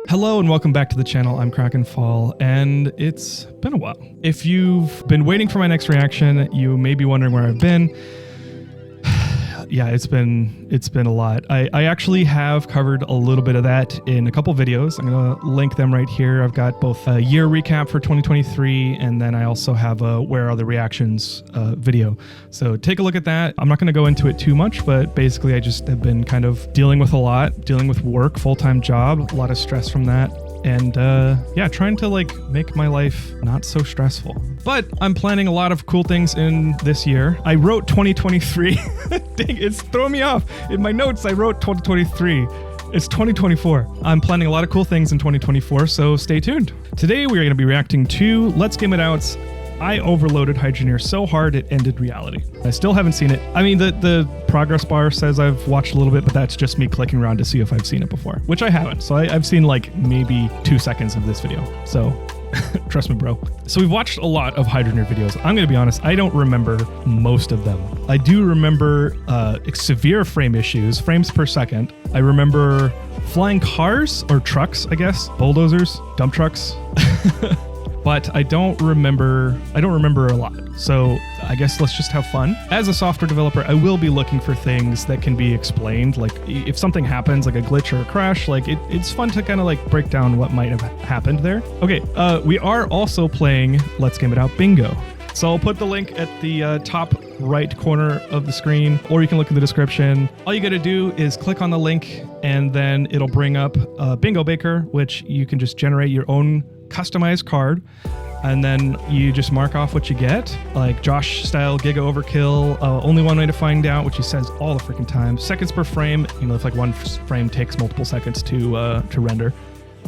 Hello and welcome back to the channel. I'm Krakenfall, and it's been a while. If you've been waiting for my next reaction, you may be wondering where I've been. Yeah, it's been a lot. I actually have covered a little bit of that in a couple videos. I'm gonna link them right here. I've got both a year recap for 2023, and then I also have a Where Are the Reactions video. So take a look at that. I'm not gonna go into it too much, but basically I just have been kind of dealing with a lot, dealing with work, full-time job, a lot of stress from that. And yeah, trying to like make my life not so stressful. But I'm planning a lot of cool things in this year. I wrote 2023. Dang, it's throwing me off. In my notes, I wrote 2023. It's 2024. I'm planning a lot of cool things in 2024, so stay tuned. Today we are going to be reacting to Let's Game It Out's I overloaded Hydroneer so hard it ended reality. I still haven't seen it. I mean, the progress bar says I've watched a little bit, but that's just me clicking around to see if I've seen it before, which I haven't. So I've seen like maybe 2 seconds of this video. So trust me, bro. So we've watched a lot of Hydroneer videos. I'm going to be honest, I don't remember most of them. I do remember severe frame issues, frames per second. I remember flying cars or trucks, I guess, bulldozers, dump trucks. But I don't remember a lot. So I guess let's just have fun. As a software developer, I will be looking for things that can be explained. Like if something happens, like a glitch or a crash, like it's fun to kind of like break down what might have happened there. Okay, we are also playing Let's Game It Out Bingo. So I'll put the link at the top right corner of the screen, or you can look in the description. All you gotta do is click on the link and then it'll bring up Bingo Baker, which you can just generate your own customized card, and then you just mark off what you get, like Josh style Giga Overkill, only one way to find out, which he says all the freaking time, seconds per frame, you know, if like one frame takes multiple seconds to render.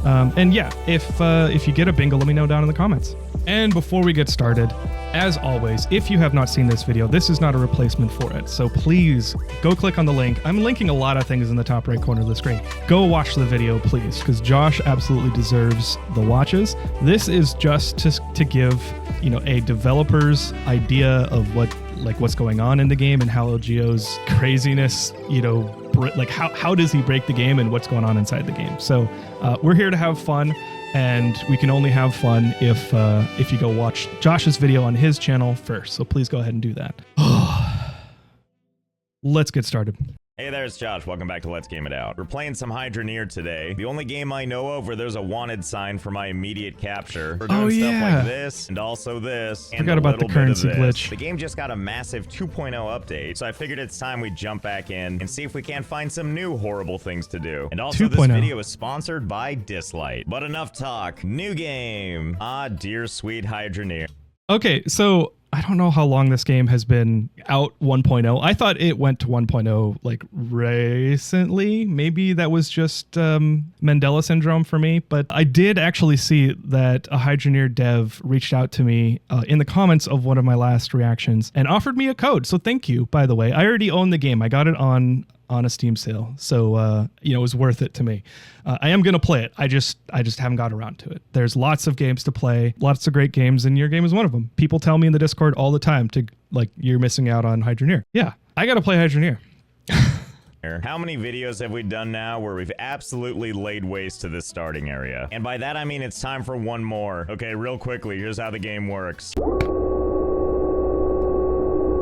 And yeah, if you get a bingo, let me know down in the comments. And before we get started, as always, if you have not seen this video, this is not a replacement for it. So please go click on the link. I'm linking a lot of things in the top right corner of the screen. Go watch the video, please, because Josh absolutely deserves the watches. This is just to give, you know, a developer's idea of what's going on in the game and how LGO's craziness, you know, like how does he break the game and what's going on inside the game. So we're here to have fun, and we can only have fun if you go watch Josh's video on his channel first. So please go ahead and do that. Let's get started. Hey there, it's Josh. Welcome back to Let's Game It Out. We're playing some Hydroneer today. The only game I know of where there's a wanted sign for my immediate capture. We're doing stuff like this, and also this, and forgot about the currency glitch. The game just got a massive 2.0 update, so I figured it's time we jump back in and see if we can't find some new horrible things to do. And also, this video is sponsored by Dislight. But enough talk. New game. Ah, dear sweet Hydroneer. Okay, so I don't know how long this game has been out 1.0. I thought it went to 1.0 like recently. Maybe that was just Mandela syndrome for me. But I did actually see that a Hydroneer dev reached out to me in the comments of one of my last reactions and offered me a code. So thank you, by the way. I already own the game. I got it on a Steam sale. So, you know, it was worth it to me. I am going to play it. I just haven't got around to it. There's lots of games to play, lots of great games, and your game is one of them. People tell me in the Discord all the time you're missing out on Hydroneer. Yeah, I got to play Hydroneer. How many videos have we done now where we've absolutely laid waste to this starting area? And by that, I mean it's time for one more. Okay, real quickly, here's how the game works.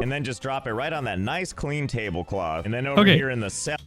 And then just drop it right on that nice clean tablecloth. And then over here in the cell.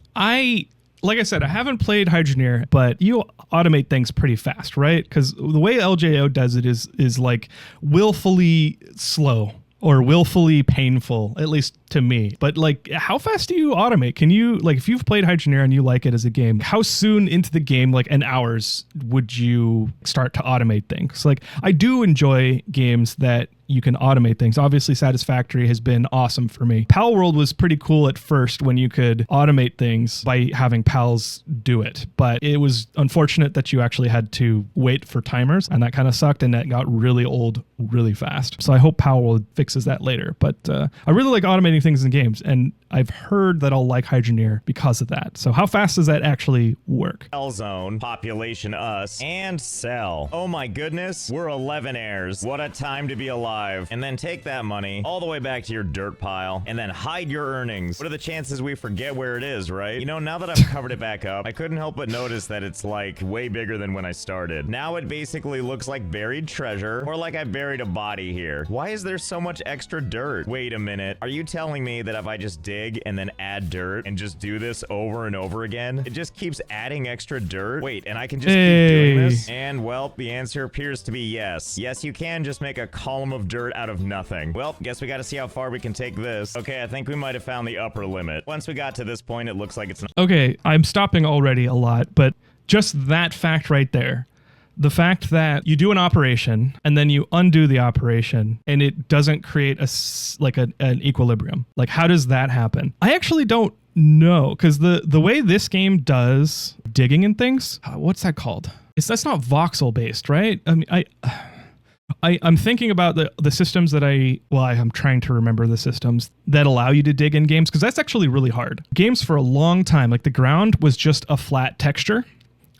Like I said, I haven't played Hydroneer, but you automate things pretty fast, right? Because the way LJO does it is like willfully slow or willfully painful, at least to me. But like, how fast do you automate? Can you, like, if you've played Hydroneer and you like it as a game, how soon into the game, like in hours, would you start to automate things? Like, I do enjoy games that you can automate things. Obviously, Satisfactory has been awesome for me. Pal World was pretty cool at first when you could automate things by having pals do it, but it was unfortunate that you actually had to wait for timers, and that kind of sucked, and that got really old really fast. So I hope Pal World fixes that later. But I really like automating doing things in games, and I've heard that I'll like Hydroneer because of that. So how fast does that actually work? Hell zone, population us, and sell. Oh my goodness, we're 11 heirs. What a time to be alive. And then take that money all the way back to your dirt pile, and then hide your earnings. What are the chances we forget where it is, right? You know, now that I've covered it back up, I couldn't help but notice that it's like way bigger than when I started. Now it basically looks like buried treasure, or like I buried a body here. Why is there so much extra dirt? Wait a minute. Are you telling me that if I just dig and then add dirt and just do this over and over again, it just keeps adding extra dirt? Wait, and I can just keep doing this? And well, the answer appears to be yes. Yes, you can just make a column of dirt out of nothing. Well, guess we gotta see how far we can take this. Okay, I think we might have found the upper limit. Once we got to this point, it looks like it's not. Okay, I'm stopping already a lot, but just that fact right there. The fact that you do an operation and then you undo the operation and it doesn't create an equilibrium. Like, how does that happen? I actually don't know, because the way this game does digging and things, what's that called? That's not voxel based, right? I mean, I'm thinking about the systems that I'm trying to remember the systems that allow you to dig in games, because that's actually really hard. Games for a long time, like the ground was just a flat texture,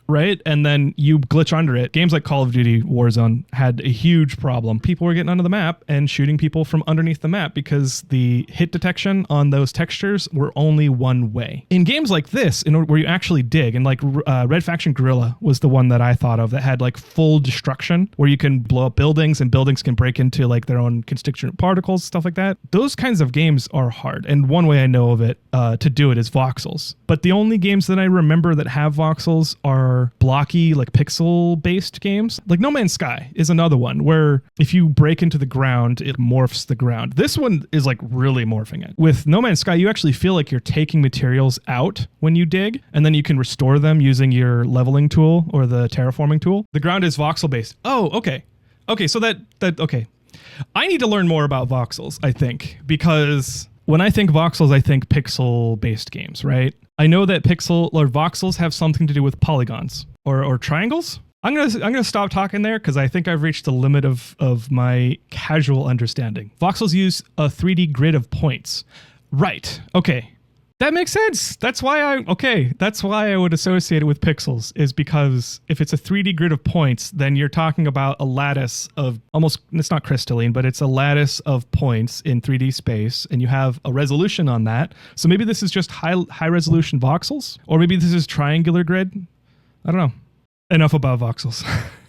right? And then you glitch under it. Games like Call of Duty Warzone had a huge problem. People were getting under the map and shooting people from underneath the map because the hit detection on those textures were only one way. In games like this, where you actually dig, and like Red Faction Guerrilla was the one that I thought of that had like full destruction, where you can blow up buildings and buildings can break into like their own constituent particles, stuff like that. Those kinds of games are hard. And one way I know of it to do it is voxels. But the only games that I remember that have voxels are blocky, like pixel-based games. Like No Man's Sky is another one where if you break into the ground, it morphs the ground. This one is like really morphing it. With No Man's Sky, you actually feel like you're taking materials out when you dig, and then you can restore them using your leveling tool or the terraforming tool. The ground is voxel-based. Oh, okay. Okay, so okay. I need to learn more about voxels, I think, because when I think voxels, I think pixel-based games, right? I know that voxels have something to do with polygons or triangles. I'm gonna stop talking there because I think I've reached the limit of my casual understanding. Voxels use a 3D grid of points. Right. Okay. That makes sense. That's why I would associate it with pixels, is because if it's a 3D grid of points, then you're talking about a lattice of it's not crystalline, but it's a lattice of points in 3D space, and you have a resolution on that. So maybe this is just high resolution voxels, or maybe this is triangular grid. I don't know. Enough about voxels.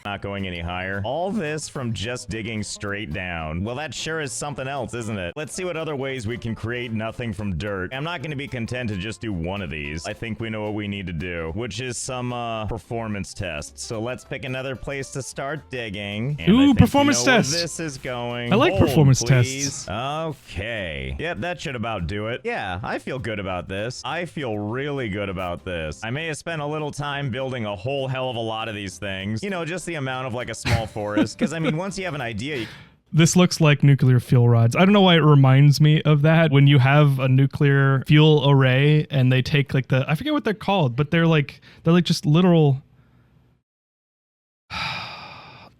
Not going any higher. All this from just digging straight down. Well, that sure is something else, isn't it? Let's see what other ways we can create nothing from dirt. I'm not going to be content to just do one of these. I think we know what we need to do, which is some performance tests. So let's pick another place to start digging. And ooh, performance tests. This is going. I like performance tests. Okay. Yep, that should about do it. Yeah, I feel good about this. I feel really good about this. I may have spent a little time building a whole hell of a lot of these things. You know, just the amount of like a small forest, because I mean, once you have an idea, this looks like nuclear fuel rods. I don't know why it reminds me of that. When you have a nuclear fuel array and they take like I forget what they're called, but they're like just literal.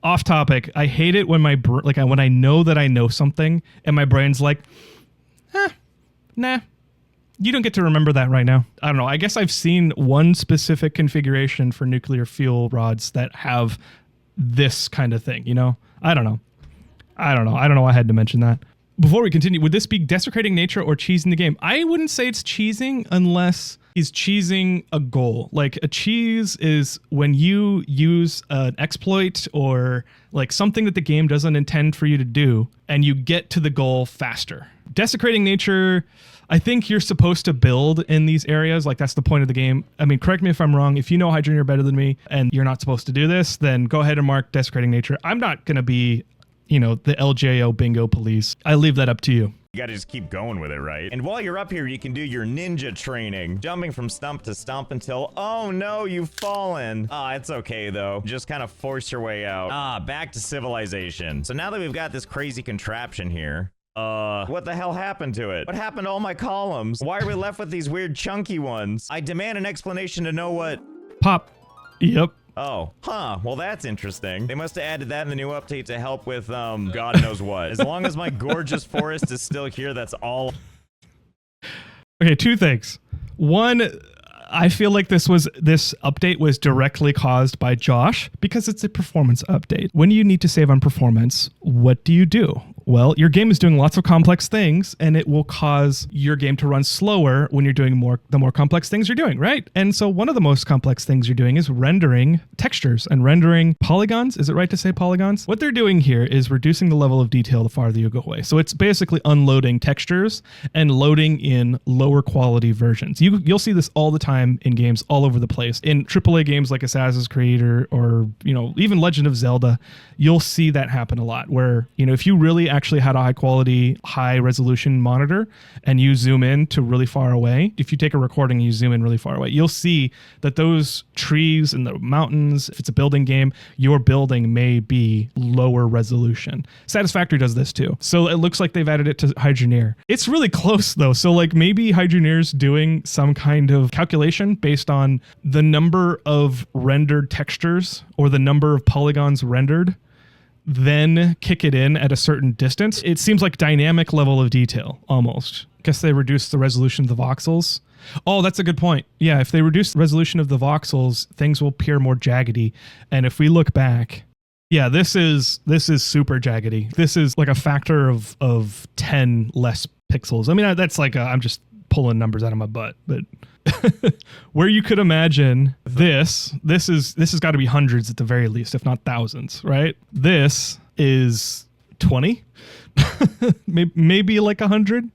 Off topic. I hate it when when I know that I know something and my brain's like, nah. You don't get to remember that right now. I don't know. I guess I've seen one specific configuration for nuclear fuel rods that have this kind of thing, you know? I don't know. I don't know why I had to mention that. Before we continue, would this be desecrating nature or cheesing the game? I wouldn't say it's cheesing unless he's cheesing a goal. Like a cheese is when you use an exploit or like something that the game doesn't intend for you to do and you get to the goal faster. Desecrating nature, I think you're supposed to build in these areas. Like that's the point of the game. I mean, correct me if I'm wrong. If you know Hydroneer better than me and you're not supposed to do this, then go ahead and mark desecrating nature. I'm not going to be, the LJO bingo police. I leave that up to you. You gotta just keep going with it, right? And while you're up here, you can do your ninja training, jumping from stump to stump until, oh no, you've fallen. It's okay though. Just kind of force your way out. Back to civilization. So now that we've got this crazy contraption here, what the hell happened to it? What happened to all my columns? Why are we left with these weird chunky ones? I demand an explanation to know what... Pop. Yep. Oh, well that's interesting. They must have added that in the new update to help with, God knows what. As long as my gorgeous forest is still here, that's all... Okay, two things. One, I feel like this update was directly caused by Josh because it's a performance update. When you need to save on performance, what do? Well, your game is doing lots of complex things, and it will cause your game to run slower when you're doing the more complex things you're doing, right? And so one of the most complex things you're doing is rendering textures and rendering polygons. Is it right to say polygons? What they're doing here is reducing the level of detail the farther you go away. So it's basically unloading textures and loading in lower quality versions. You'll see this all the time in games all over the place. In AAA games like Assassin's Creed or even Legend of Zelda, you'll see that happen a lot where, if you really actually had a high quality, high resolution monitor and you zoom in to really far away, if you take a recording and you zoom in really far away, you'll see that those trees and the mountains, if it's a building game, your building may be lower resolution. Satisfactory does this too. So it looks like they've added it to Hydroneer. It's really close though. So like maybe Hydroneer's doing some kind of calculation based on the number of rendered textures or the number of polygons rendered, then kick it in at a certain distance. It seems like dynamic level of detail almost. Guess they reduced the resolution of the voxels. Oh, that's a good point. Yeah, if they reduce the resolution of the voxels, things will appear more jaggedy. And if we look back, yeah, this is super jaggedy. This is like a factor of 10 less pixels. I mean, that's like I'm just pulling numbers out of my butt, but where you could imagine this has got to be hundreds at the very least, if not thousands, right? This is 20, maybe like 100.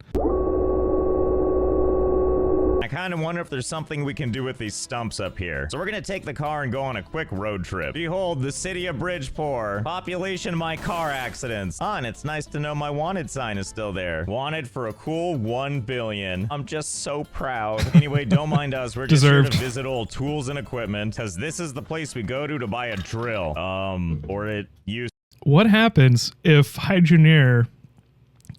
I kind of wonder if there's something we can do with these stumps up here. So we're gonna take the car and go on a quick road trip. Behold, the city of Bridgeport. Population, my car accidents. Ah, and it's nice to know my wanted sign is still there. Wanted for a cool 1 billion. I'm just so proud. Anyway, don't mind us. We're just here to visit old tools and equipment, because this is the place we go to buy a drill. Or it used. What happens if Hydroneer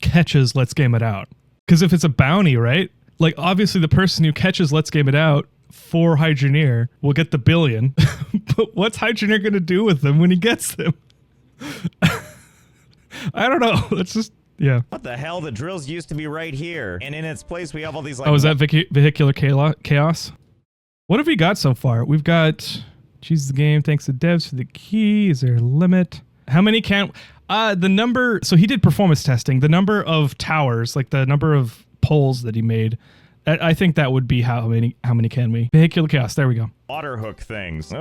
catches Let's Game It Out? Because if it's a bounty, right? Like, obviously, the person who catches Let's Game It Out for Hydroneer will get the billion. But what's Hydroneer going to do with them when he gets them? I don't know. Let's just, yeah. What the hell? The drills used to be right here. And in its place, we have all these, like... Oh, is that vehicular chaos? What have we got so far? We've got... Choose the game. Thanks to devs for the key. Is there a limit? How many can... the number... So he did performance testing. The number of towers, like the number of poles that he made, I think that would be how many can we? Vehicular chaos, there we go. Water hook things.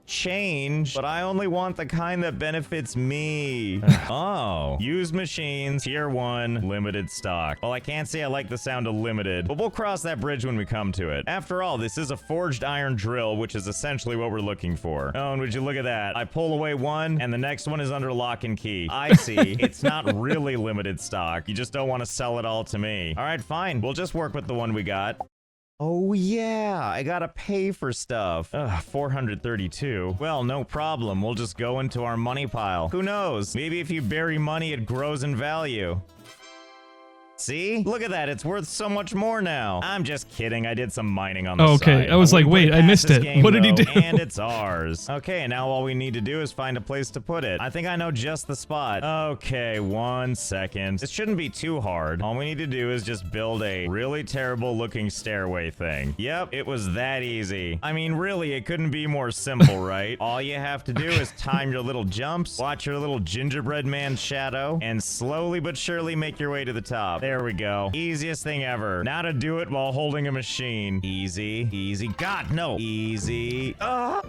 Change, but I only want the kind that benefits me. Oh, use machines, tier 1, limited stock. Well, I can't say I like the sound of limited, but we'll cross that bridge when we come to it. After all, this is a forged iron drill, which is essentially what we're looking for. Oh, and would you look at that? I pull away one, and the next one is under lock and key. I see. It's not really limited stock. You just don't want to sell it all to me. All right, fine. We'll just work with the one we got. Oh yeah, I gotta pay for stuff. 432. Well, no problem. We'll just go into our money pile. Who knows? Maybe if you bury money, it grows in value. See? Look at that. It's worth so much more now. I'm just kidding. I did some mining on the side. Okay, I was like, wait, I missed it. What did he do? And it's ours. Okay, now all we need to do is find a place to put it. I think I know just the spot. Okay, 1 second. This shouldn't be too hard. All we need to do is just build a really terrible looking stairway thing. Yep, it was that easy. I mean, really, it couldn't be more simple, right? All you have to do is time your little jumps, watch your little gingerbread man shadow, and slowly but surely make your way to the top. There we go. Easiest thing ever. Now to do it while holding a machine. Easy, easy. God, no. Easy. Well,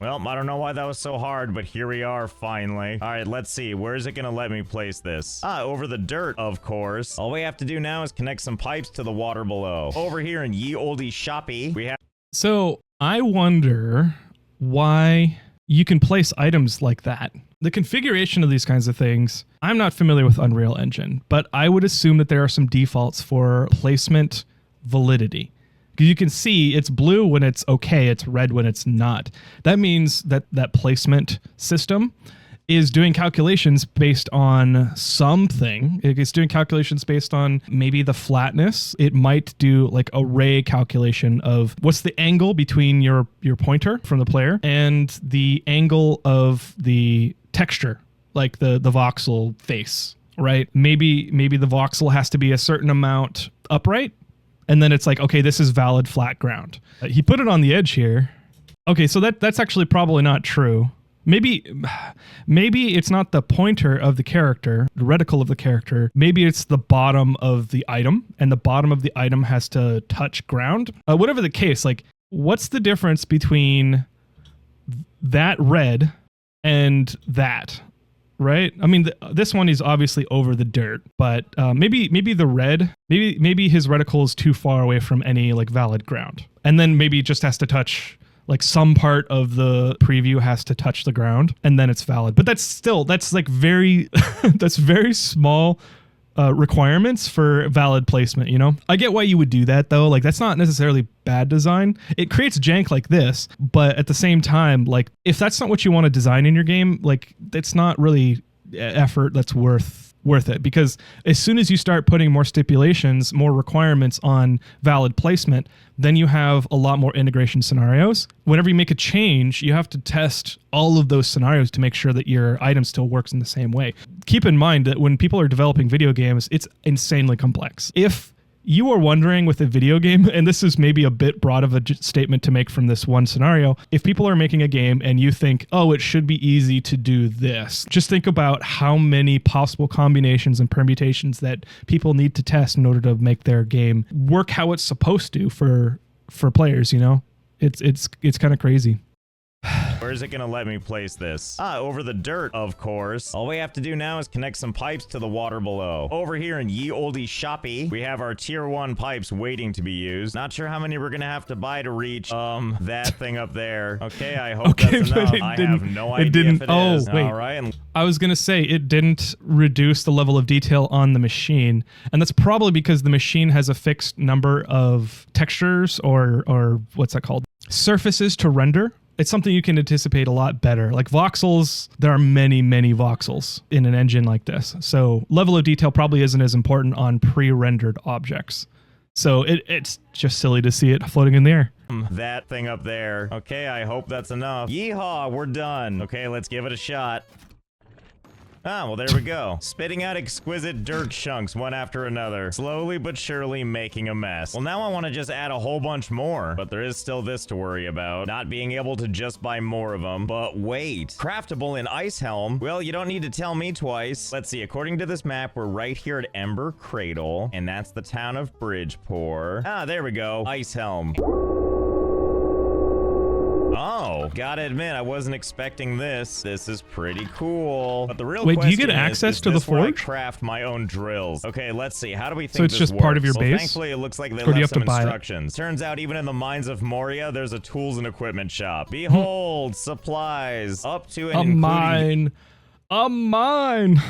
I don't know why that was so hard, but here we are finally. All right, let's see. Where is it going to let me place this? Over the dirt, of course. All we have to do now is connect some pipes to the water below. Over here in ye olde shoppy, we have... So I wonder why you can place items like that. The configuration of these kinds of things, I'm not familiar with Unreal Engine, but I would assume that there are some defaults for placement validity. Because you can see it's blue when it's okay, it's red when it's not. That means that that placement system is doing calculations based on something. It's doing calculations based on maybe the flatness. It might do like a ray calculation of what's the angle between your pointer from the player and the angle of the texture, like the voxel face right? Maybe the voxel has to be a certain amount upright, and then it's like, okay, this is valid flat ground. He put it on the edge here. Okay, so that's actually probably not true. Maybe it's not the pointer of the character, the reticle of the character. Maybe it's the bottom of the item, and the bottom of the item has to touch ground. Whatever the case, like, what's the difference between that red and that, right? I mean, this one is obviously over the dirt, but maybe the red, maybe his reticle is too far away from any like valid ground, and then maybe it just has to touch. Like some part of the preview has to touch the ground and then it's valid. But that's like very, that's very small requirements for valid placement, you know? I get why you would do that though. Like that's not necessarily bad design. It creates jank like this, but at the same time, like if that's not what you want to design in your game, like it's not really effort that's worth it, because as soon as you start putting more stipulations, more requirements on valid placement, then you have a lot more integration scenarios. Whenever you make a change, you have to test all of those scenarios to make sure that your item still works in the same way. Keep in mind that when people are developing video games, it's insanely complex. If you are wondering with a video game, and this is maybe a bit broad of a statement to make from this one scenario, if people are making a game and you think, oh, it should be easy to do this, just think about how many possible combinations and permutations that people need to test in order to make their game work how it's supposed to for players, you know? It's kind of crazy. Where is it going to let me place this? Over the dirt, of course. All we have to do now is connect some pipes to the water below. Over here in ye olde shoppy, we have our tier 1 pipes waiting to be used. Not sure how many we're going to have to buy to reach that thing up there. Okay, I hope that's enough. I have no idea if it is. Wait. All right. I was going to say it didn't reduce the level of detail on the machine, and that's probably because the machine has a fixed number of textures or what's that called? Surfaces to render. It's something you can anticipate a lot better. Like voxels, there are many, many voxels in an engine like this. So level of detail probably isn't as important on pre-rendered objects. So it's just silly to see it floating in the air. That thing up there. Okay, I hope that's enough. Yeehaw, we're done. Okay, let's give it a shot. Ah, well, there we go. Spitting out exquisite dirt chunks one after another, slowly but surely making a mess. Well, now I want to just add a whole bunch more, but there is still this to worry about, not being able to just buy more of them. But wait, craftable in Ice Helm? Well, you don't need to tell me twice. Let's see, according to this map, we're right here at Ember Cradle, and that's the town of Bridgeport. Ah, there we go, Ice Helm. Oh, gotta admit, I wasn't expecting this. This is pretty cool. But the real question do you get access to the forge? I craft my own drills. Okay, let's see. How do we think so it's this just works? part of your base? Thankfully, it looks like they or left some instructions. Turns out, even in the mines of Moria, there's a tools and equipment shop. Behold, supplies up to and including... A mine.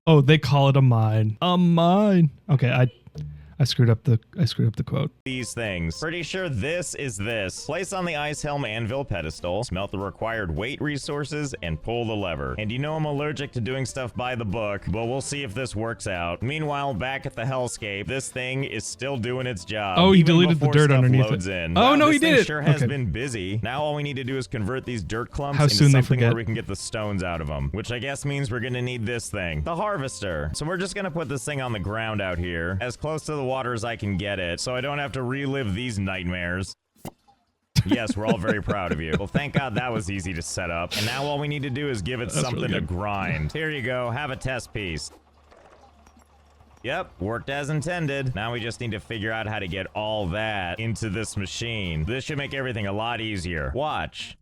Oh, they call it a mine. A mine. Okay, I screwed up the quote. These things. Pretty sure this is this. Place on the Ice Helm anvil pedestal, smelt the required weight resources, and pull the lever. And you know I'm allergic to doing stuff by the book, but we'll see if this works out. Meanwhile, back at the hellscape, this thing is still doing its job. Oh, he deleted the dirt underneath it. Oh, no, he did it. Sure has been busy. Now all we need to do is convert these dirt clumps into something where we can get the stones out of them, which I guess means we're gonna need this thing, the harvester. So we're just gonna put this thing on the ground out here, as close to the water as I can get it, so I don't have to relive these nightmares. Yes, we're all very proud of you. Well, thank God that was easy to set up. And now all we need to do is give it something really to grind. Here you go, have a test piece. Yep, worked as intended. Now we just need to figure out how to get all that into this machine. This should make everything a lot easier. Watch.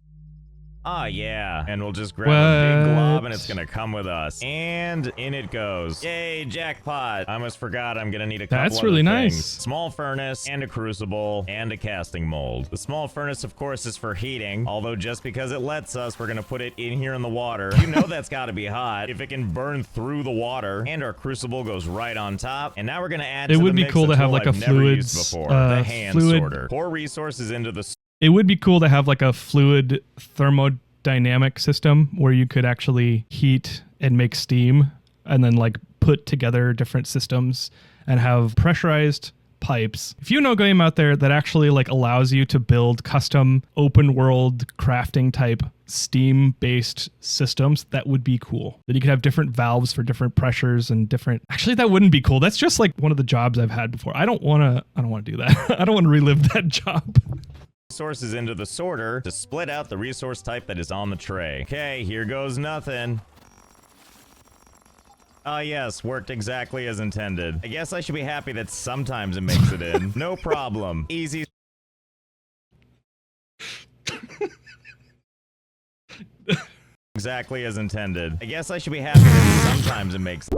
Ah, yeah. And we'll just grab a big glob and it's gonna come with us. And in it goes. Yay, jackpot. I almost forgot I'm gonna need a couple other things. Nice. Small furnace and a crucible and a casting mold. The small furnace, of course, is for heating. Although just because it lets us, we're gonna put it in here in the water. You know that's gotta be hot if it can burn through the water. And our crucible goes right on top. And now we're gonna add to the mix. It would be cool to have like a fluids before. The hand sorter. Pour resources into the... It would be cool to have like a fluid thermodynamic system where you could actually heat and make steam and then like put together different systems and have pressurized pipes. If you know a game out there that actually like allows you to build custom open world crafting type steam based systems, that would be cool. That you could have different valves for different pressures and different, actually that wouldn't be cool. That's just like one of the jobs I've had before. I don't want to do that. I don't want to relive that job. Resources into the sorter to split out the resource type that is on the tray. Okay, here goes nothing. Ah, yes, worked exactly as intended. I guess I should be happy that sometimes it makes it in. No problem. Easy. Exactly as intended. I guess I should be happy that sometimes it makes it.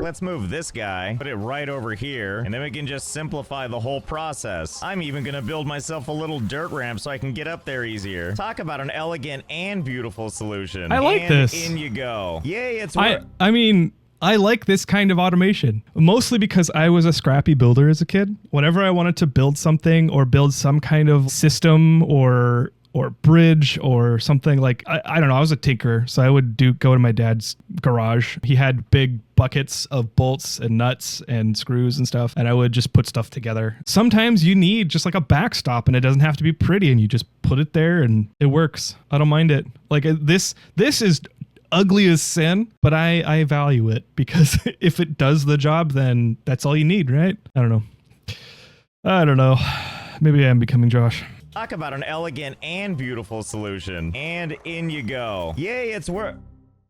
Let's move this guy, put it right over here, and then we can just simplify the whole process. I'm even gonna build myself a little dirt ramp so I can get up there easier. Talk about an elegant and beautiful solution. I like this. In you go. Yay, it's I mean, I like this kind of automation, mostly because I was a scrappy builder as a kid. Whenever I wanted to build something or build some kind of system or bridge or something, like I don't know, I was a tinker, so I would go to my dad's garage. He had big buckets of bolts and nuts and screws and stuff, and I would just put stuff together. Sometimes you need just like a backstop and it doesn't have to be pretty, and you just put it there and it works. I don't mind it. Like this is ugly as sin, but I value it because if it does the job, then that's all you need, right? I don't know. Maybe I am becoming Josh. Talk about an elegant and beautiful solution. And in you go. Yay, it's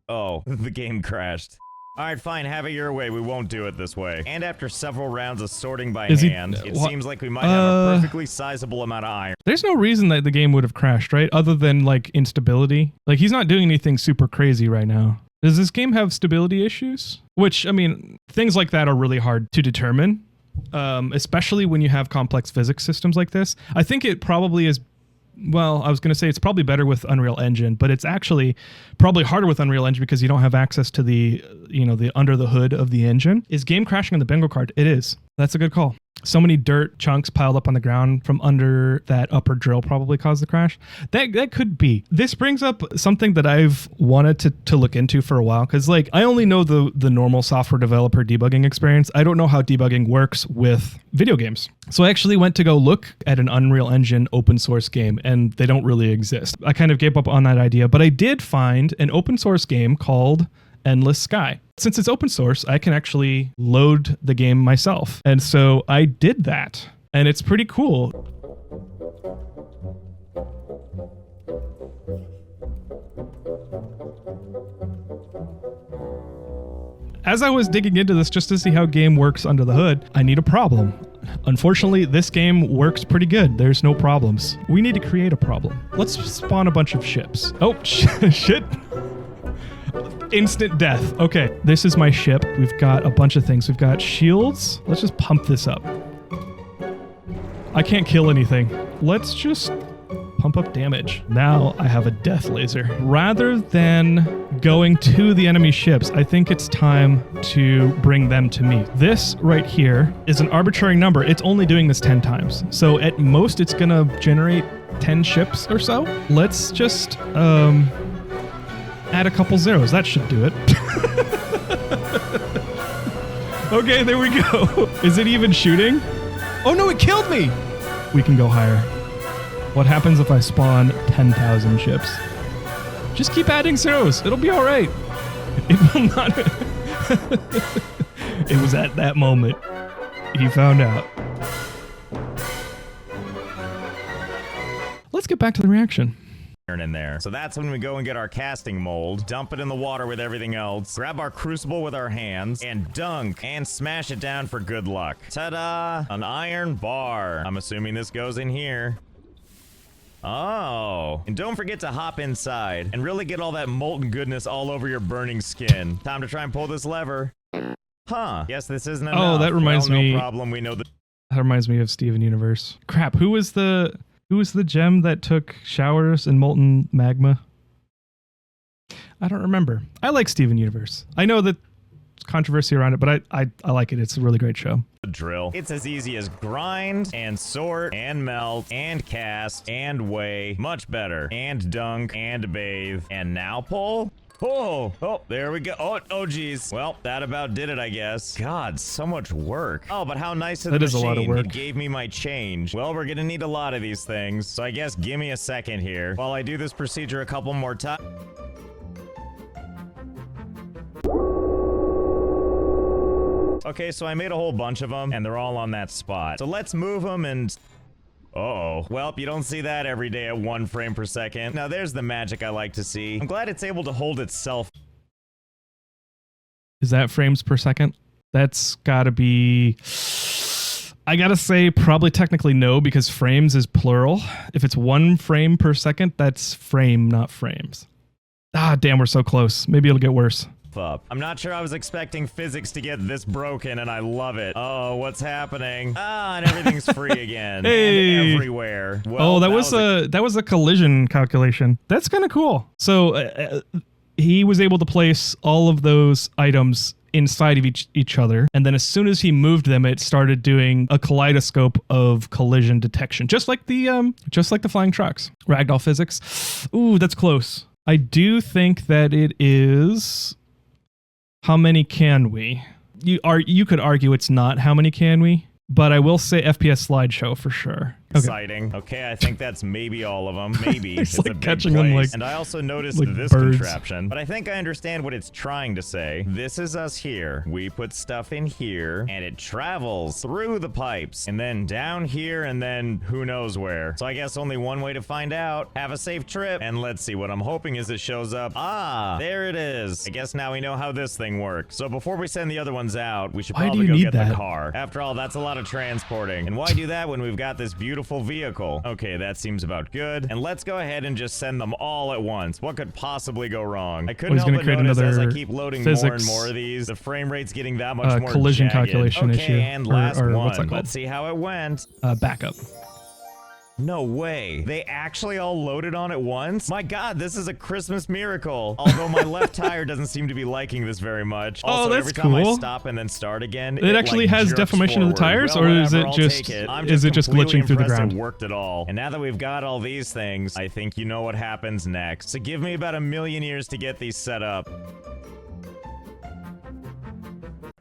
Oh, the game crashed. Alright, fine, have it your way. We won't do it this way. And after several rounds of sorting by hand, it seems like we might have a perfectly sizable amount of iron. There's no reason that the game would have crashed, right? Other than like instability. Like he's not doing anything super crazy right now. Does this game have stability issues? Which, I mean, things like that are really hard to determine. Especially when you have complex physics systems like this. I think it probably is, well, I was going to say it's probably better with Unreal Engine, but it's actually probably harder with Unreal Engine because you don't have access to the under the hood of the engine. Is game crashing on the bingo card? It is. That's a good call. So many dirt chunks piled up on the ground from under that upper drill probably caused the crash. That could be. This brings up something that I've wanted to look into for a while, because like I only know the normal software developer debugging experience. I don't know how debugging works with video games. So I actually went to go look at an Unreal Engine open source game, and they don't really exist. I kind of gave up on that idea, but I did find an open source game called Endless Sky. Since it's open source, I can actually load the game myself. And so I did that, and it's pretty cool. As I was digging into this just to see how game works under the hood, I need a problem. Unfortunately, this game works pretty good. There's no problems. We need to create a problem. Let's spawn a bunch of ships. Oh, shit. Instant death. Okay, this is my ship. We've got a bunch of things. We've got shields. Let's just pump this up. I can't kill anything. Let's just pump up damage. Now I have a death laser. Rather than going to the enemy ships, I think it's time to bring them to me. This right here is an arbitrary number. It's only doing this 10 times. So at most it's gonna generate 10 ships or so. Let's just, add a couple zeros. That should do it. Okay, there we go. Is it even shooting? Oh no, it killed me! We can go higher. What happens if I spawn 10,000 ships? Just keep adding zeros. It'll be all right. It will not. It was at that moment he found out. Let's get back to the reaction. In there. So that's when we go and get our casting mold, dump it in the water with everything else, grab our crucible with our hands, and dunk and smash it down for good luck. Ta-da! An iron bar. I'm assuming this goes in here. Oh. And don't forget to hop inside and really get all that molten goodness all over your burning skin. Time to try and pull this lever. Huh. Guess this isn't enough. Oh, that reminds me. No problem. We know that. That reminds me of Steven Universe. Crap, who was the gem that took showers in molten magma? I don't remember. I like Steven Universe. I know that there's controversy around it, but I like it. It's a really great show. Drill. It's as easy as grind and sort and melt and cast and weigh. Much better. And dunk and bathe. And now pull? Oh, there we go. Oh, geez. Well, that about did it, I guess. God, so much work. Oh, but how nice of the machine. That is a lot of work. It gave me my change. Well, we're gonna need a lot of these things, so I guess give me a second here while I do this procedure a couple more times. Okay, so I made a whole bunch of them, and they're all on that spot. So let's move them and... Uh-oh. Well, you don't see that every day at 1 frame per second. Now, there's the magic I like to see. I'm glad it's able to hold itself. Is that frames per second? That's gotta be... I gotta say, probably technically no, because frames is plural. If it's 1 frame per second, that's frame, not frames. Ah, damn, we're so close. Maybe it'll get worse. Up. I'm not sure I was expecting physics to get this broken, and I love it. Oh, what's happening? Ah, and everything's free again. Hey. And everywhere. Well, oh, that was a collision calculation. That's kind of cool. So he was able to place all of those items inside of each other, and then as soon as he moved them, it started doing a kaleidoscope of collision detection, just like the flying trucks. Ragdoll physics. Ooh, that's close. I do think that it is. How many can we? You could argue it's not how many can we, but I will say FPS slideshow for sure. Okay. Exciting. Okay, I think that's maybe all of them. Maybe. It's a like big catching place. them like and I also noticed like this birds. contraption, but I think I understand what it's trying to say. This is us here. We put stuff in here, and it travels through the pipes, and then down here, and then who knows where. So I guess only one way to find out. Have a safe trip, and let's see. What I'm hoping is it shows up. Ah, there it is. I guess now we know how this thing works. So before we send the other ones out, we should probably go get the car. After all, that's a lot of transporting. And why do that when we've got this beautiful vehicle? Okay, that seems about good. And let's go ahead and just send them all at once. What could possibly go wrong? I couldn't help but notice as I keep loading more and more of these, the frame rate's getting that much more collision jagged. calculation okay, issue. And last or one. What's that called? Let's see how it went. Backup. No way. They actually all loaded on at once? My God, this is a Christmas miracle. Although my left tire doesn't seem to be liking this very much. Also, that's every time cool. I stop and then start again, it actually like has deformation of the tires, or is it just glitching through the ground? It worked at all. And now that we've got all these things, I think you know what happens next. So give me about 1,000,000 years to get these set up.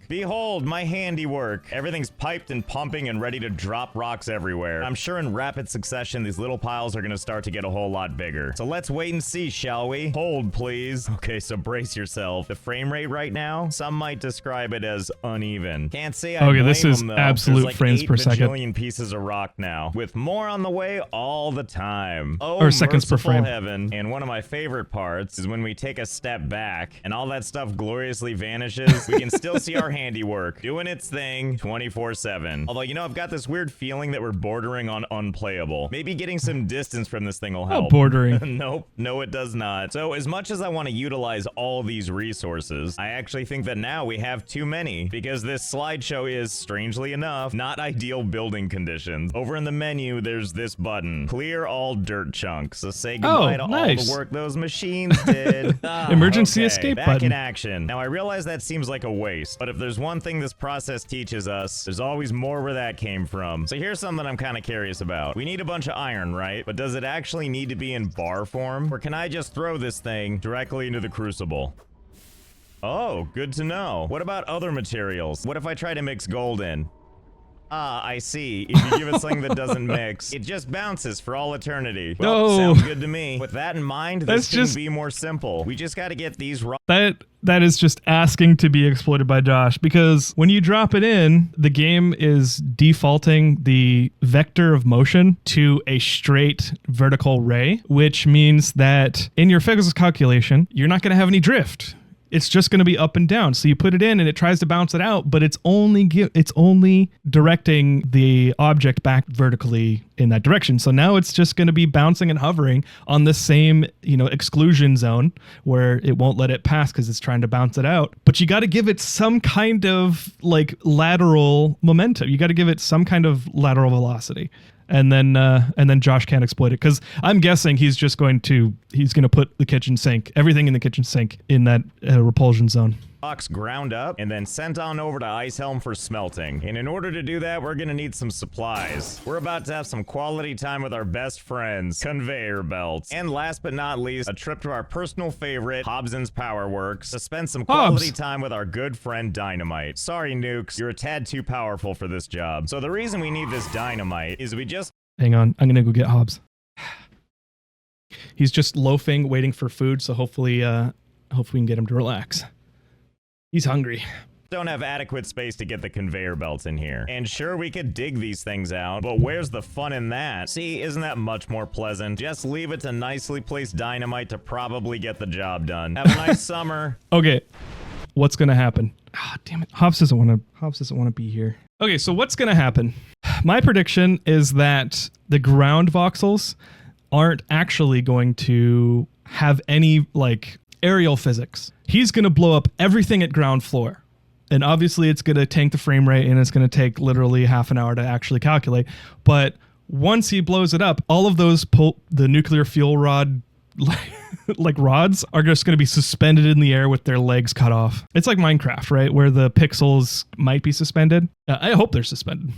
Behold, my handiwork. Everything's piped and pumping and ready to drop rocks everywhere. I'm sure in rapid succession, these little piles are gonna start to get a whole lot bigger. So let's wait and see, shall we? Hold, please. Okay, so brace yourself. The frame rate right now, some might describe it as uneven. Can't say I blame this is them, though. absolute There's frames like per second. 8 bajillion pieces of rock now, with more on the way all the time. Oh, or seconds per merciful frame. Heaven. And one of my favorite parts is when we take a step back and all that stuff gloriously vanishes. We can still see our handiwork doing its thing 24/7. Although, you know, I've got this weird feeling that we're bordering on unplayable. Maybe getting some distance from this thing will help. Oh, bordering. Nope, no it does not. So as much as I want to utilize all these resources, I actually think that now we have too many, because this slideshow is, strangely enough, not ideal building conditions. Over in the menu, there's this button, clear all dirt chunks. So say goodbye to all the work those machines did. Emergency escape back button. in action. Now I realize that seems like a waste, but if there's one thing this process teaches us, there's always more where that came from. So here's something I'm kind of curious about. We need a bunch of iron, right? But does it actually need to be in bar form? Or can I just throw this thing directly into the crucible? Oh, good to know. What about other materials? What if I try to mix gold in? Ah, I see. If you give it something that doesn't mix, it just bounces for all eternity. Well, sounds good to me. With that in mind, this couldn't be more simple. We just got to get these raw... That is just asking to be exploited by Josh, because when you drop it in, the game is defaulting the vector of motion to a straight vertical ray, which means that in your physics calculation, you're not going to have any drift. It's just going to be up and down. So you put it in and it tries to bounce it out, but it's only directing the object back vertically in that direction. So now it's just going to be bouncing and hovering on the same, exclusion zone where it won't let it pass because it's trying to bounce it out. But you got to give it some kind of like lateral momentum. You got to give it some kind of lateral velocity. And then Josh can't exploit it, because I'm guessing he's going to put the kitchen sink, everything in the kitchen sink, in that repulsion zone. rocks ground up and then sent on over to Icehelm for smelting. And in order to do that, we're gonna need some supplies. We're about to have some quality time with our best friends, conveyor belts. And last but not least, a trip to our personal favorite, Hobson's Power Works, to spend some quality time with our good friend Dynamite. Sorry, Nukes, you're a tad too powerful for this job. So the reason we need this dynamite is we just... Hang on, I'm gonna go get Hobbs. He's just loafing, waiting for food, so hopefully we can get him to relax. He's hungry. Don't have adequate space to get the conveyor belts in here. And sure, we could dig these things out, but where's the fun in that? See, isn't that much more pleasant? Just leave it to nicely placed dynamite to probably get the job done. Have a nice summer. Okay, what's gonna happen? Ah, damn it. Hobbs doesn't want to be here. Okay, so what's gonna happen? My prediction is that the ground voxels aren't actually going to have any, like, aerial physics. He's going to blow up everything at ground floor. And obviously it's going to tank the frame rate and it's going to take literally half an hour to actually calculate. But once he blows it up, all of those the nuclear fuel rod like rods are just going to be suspended in the air with their legs cut off. It's like Minecraft, right? Where the pixels might be suspended. I hope they're suspended.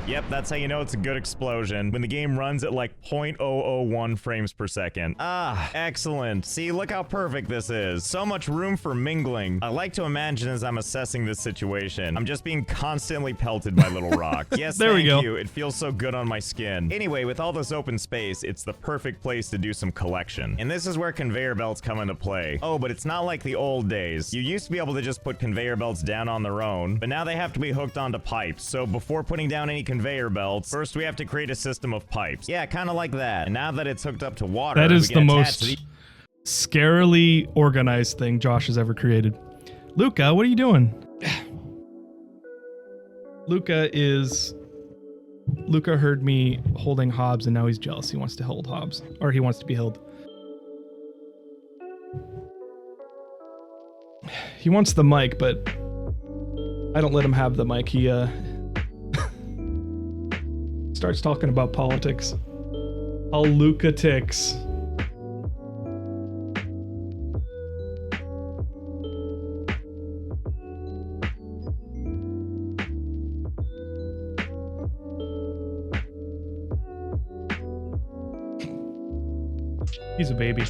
Yep, that's how you know it's a good explosion, when the game runs at like 0.001 frames per second. Ah, excellent. See, look how perfect this is. So much room for mingling. I like to imagine as I'm assessing this situation, I'm just being constantly pelted by little rocks. Yes, there we go. Thank you. It feels so good on my skin. Anyway, with all this open space, it's the perfect place to do some collection. And this is where conveyor belts come into play. Oh, but it's not like the old days. You used to be able to just put conveyor belts down on their own, but now they have to be hooked onto pipes. So before putting down any conveyor belts, first we have to create a system of pipes. Yeah, kind of like that. And now that it's hooked up to water, that is the most scarily organized thing Josh has ever created. Luca, what are you doing? Luca heard me holding Hobbs and now he's jealous. He wants to hold Hobbs, or he wants to be held. He wants the mic, but I don't let him have the mic. He starts talking about politics. All Luca ticks. He's a baby.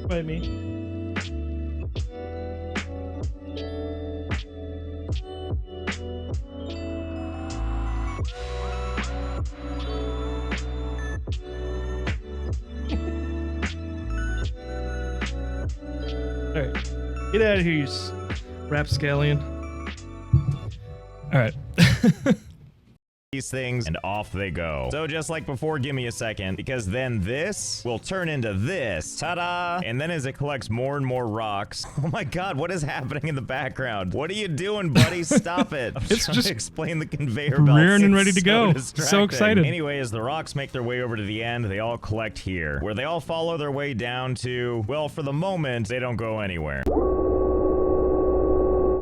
By me. Alright. Get out of here, you rapscallion. Alright. These things and off they go. So just like before, give me a second, because then this will turn into this. Ta-da! And then as it collects more and more rocks, oh my god, what is happening in the background? What are you doing, buddy? Stop it. I'm it's trying just to explain the conveyor belt. Rearing and ready to go. So excited. Anyway, as the rocks make their way over to the end, they all collect here, where they all follow their way down to, well, for the moment, they don't go anywhere.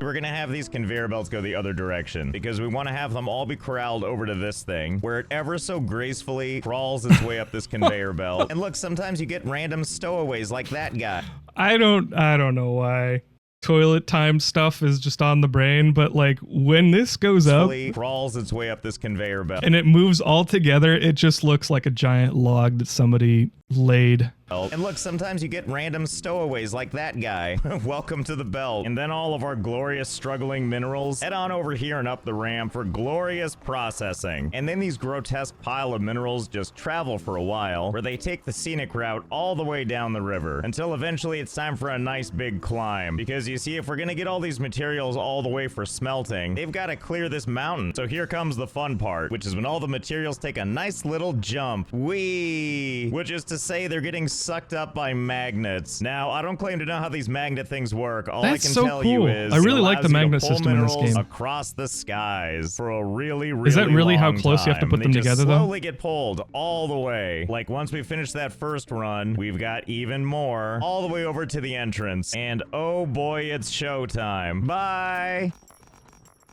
We're gonna have these conveyor belts go the other direction because we want to have them all be corralled over to this thing where it ever so gracefully crawls its way up this conveyor belt. And look, sometimes you get random stowaways like that guy. I don't know why toilet time stuff is just on the brain, but like when this goes up, crawls its way up this conveyor belt and it moves all together, it just looks like a giant log that somebody laid. And look, sometimes you get random stowaways like that guy. Welcome to the belt. And then all of our glorious struggling minerals head on over here and up the ramp for glorious processing. And then these grotesque pile of minerals just travel for a while, where they take the scenic route all the way down the river, until eventually it's time for a nice big climb. Because you see, if we're gonna get all these materials all the way for smelting, they've got to clear this mountain. So here comes the fun part, which is when all the materials take a nice little jump. Whee! Which is to say they're getting sucked up by magnets. Now, I don't claim to know how these magnet things work. All That's I can so tell cool. you is I really it like the allows you to magnet pull system in this minerals game. across the skies for a really Is that really how long close you have to time. put them They just together, though? slowly get pulled all the way. Like, once we finish that first run, we've got even more all the way over to the entrance. And oh boy, it's showtime. Bye!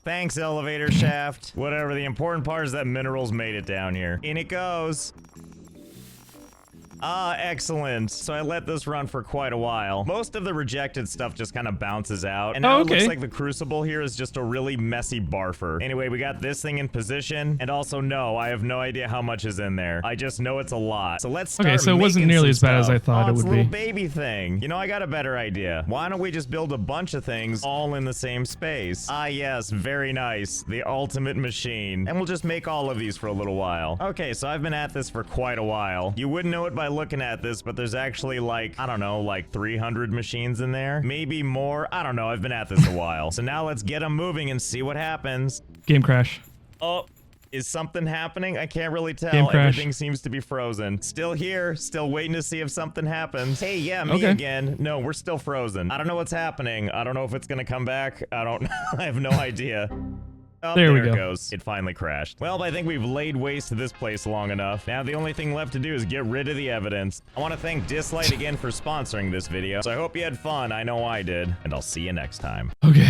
Thanks, elevator shaft. Whatever, the important part is that minerals made it down here. In it goes. Ah, excellent. So I let this run for quite a while. Most of the rejected stuff just kind of bounces out. And now it looks like the crucible here is just a really messy barfer. Anyway, we got this thing in position. And also, no, I have no idea how much is in there. I just know it's a lot. So let's start. Okay, so it wasn't nearly as bad as I thought it would be. It's a little baby thing. You know, I got a better idea. Why don't we just build a bunch of things all in the same space? Ah, yes, very nice. The ultimate machine. And we'll just make all of these for a little while. Okay, so I've been at this for quite a while. You wouldn't know it by looking at this, but there's actually like, I don't know, like 300 machines in there. Maybe more. I don't know. I've been at this a while. So now let's get them moving and see what happens. Game crash. Oh, is something happening? I can't really tell. Game crash. Everything seems to be frozen. Still here, still waiting to see if something happens. Hey, yeah, me again. No, we're still frozen. I don't know what's happening. I don't know if it's gonna come back. I don't know. I have no idea. Oh, there we go. It goes. It finally crashed. Well, I think we've laid waste to this place long enough. Now the only thing left to do is get rid of the evidence. I want to thank Dislight again for sponsoring this video. So I hope you had fun. I know I did. And I'll see you next time. Okay.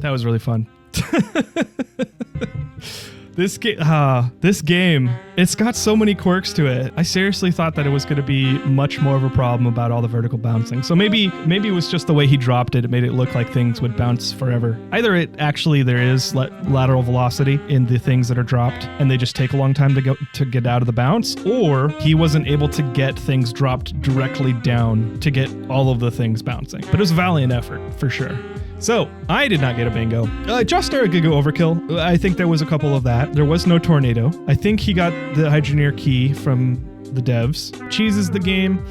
That was really fun. This game, it's got so many quirks to it. I seriously thought that it was going to be much more of a problem about all the vertical bouncing. So maybe it was just the way he dropped it. It made it look like things would bounce forever. Either there is lateral velocity in the things that are dropped, and they just take a long time to get out of the bounce, or he wasn't able to get things dropped directly down to get all of the things bouncing. But it was a valiant effort for sure. So, I did not get a bingo. Just a Giga Overkill. I think there was a couple of that. There was no tornado. I think he got the Hydroneer key from the devs. Cheeses the game.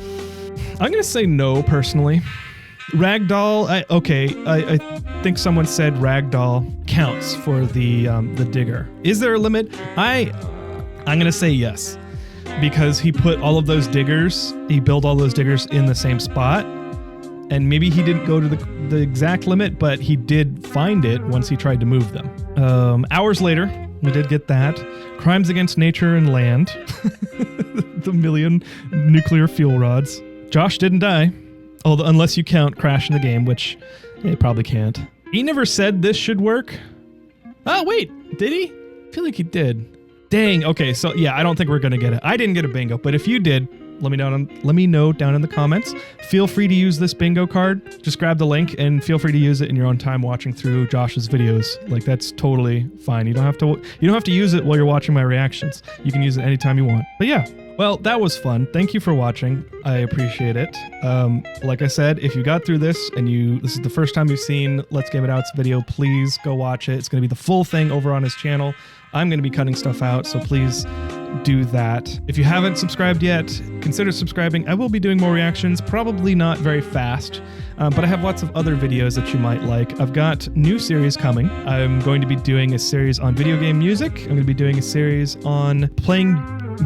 I'm going to say no, personally. Ragdoll, I think someone said Ragdoll counts for the digger. Is there a limit? I'm going to say yes. Because he put all of those diggers, he built all those diggers in the same spot. And maybe he didn't go to the exact limit, but he did find it once he tried to move them. Hours later, we did get that. Crimes against nature and land. The million nuclear fuel rods. Josh didn't die. Although, unless you count crashing the game, which it probably can't. He never said this should work. Oh, wait. Did he? I feel like he did. Dang. Okay, so yeah, I don't think we're going to get it. I didn't get a bingo, but if you did, let me know down in the comments. Feel free to use this bingo card. Just grab the link and feel free to use it in your own time watching through Josh's videos. Like, that's totally fine. You don't have to use it while you're watching my reactions. You can use it anytime you want. But yeah, well, that was fun. Thank you for watching. I appreciate it. Like I said, if you got through this and this is the first time you've seen Let's Game It Out's video, please go watch it. It's going to be the full thing over on his channel. I'm going to be cutting stuff out, so please do that. If you haven't subscribed yet, consider subscribing. I will be doing more reactions, probably not very fast, but I have lots of other videos that you might like. I've got new series coming. I'm going to be doing a series on video game music. I'm going to be doing a series on playing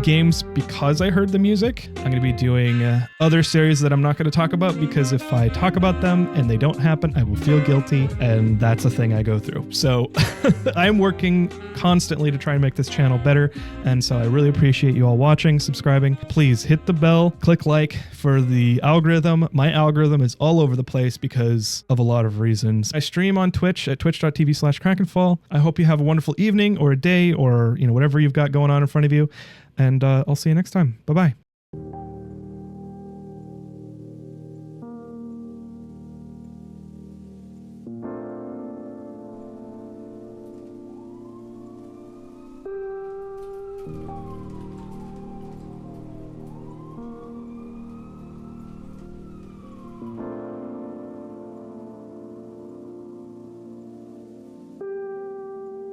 games because I heard the music. I'm going to be doing other series that I'm not going to talk about because if I talk about them and they don't happen, I will feel guilty, and that's a thing I go through. So I'm working constantly to try and make this channel better, and so I really appreciate you all watching, subscribing. Please hit the bell, click like for the algorithm. My algorithm is all over the place because of a lot of reasons. I stream on Twitch at twitch.tv/Krakenfall. I hope you have a wonderful evening or a day or whatever you've got going on in front of you. And I'll see you next time. Bye-bye.